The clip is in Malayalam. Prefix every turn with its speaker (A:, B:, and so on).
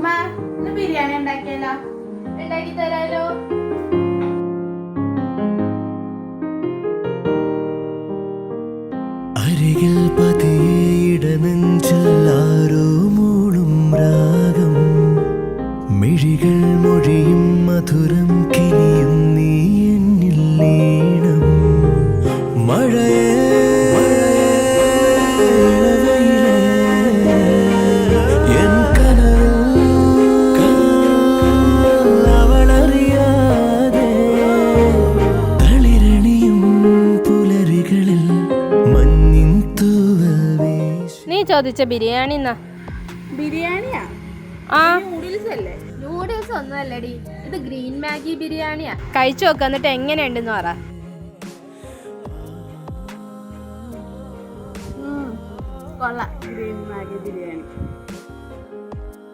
A: ഉമ്മ ഇന്ന് ബിരിയാണി ഉണ്ടാക്കിയല്ലോ. ഉണ്ടാക്കി തരാലോ.
B: അരികിൽ പതിയിടനെഞ്ചെല്ലാരോ മൂളും രാഗം, മിഴികൾ മൊഴിയും മധുരം കിനിയും നീ എന്നിൽ ലീണം. മഴയേ എൻ കനവിൽ അവളറിയാതെ തളിരണിയും പുലരികളിൽ മഞ്ഞിൻ തൂവൽ വീശി.
C: നീ ചോദിച്ച ബിരിയാണി
A: ബിരിയാണിയാ?
C: ആ
A: നൂഡിൽസ് അല്ലേ?
C: നൂഡിൽസ് ഒന്നും അല്ലടി, ഇത് ഗ്രീൻ മാഗി ബിരിയാണിയാ. കഴിച്ചു നോക്ക, എന്നിട്ട് എങ്ങനെയുണ്ടെന്ന് പറ.
A: കൊള്ളാം ഗ്രീൻ മാഗി ബിരിയാണി.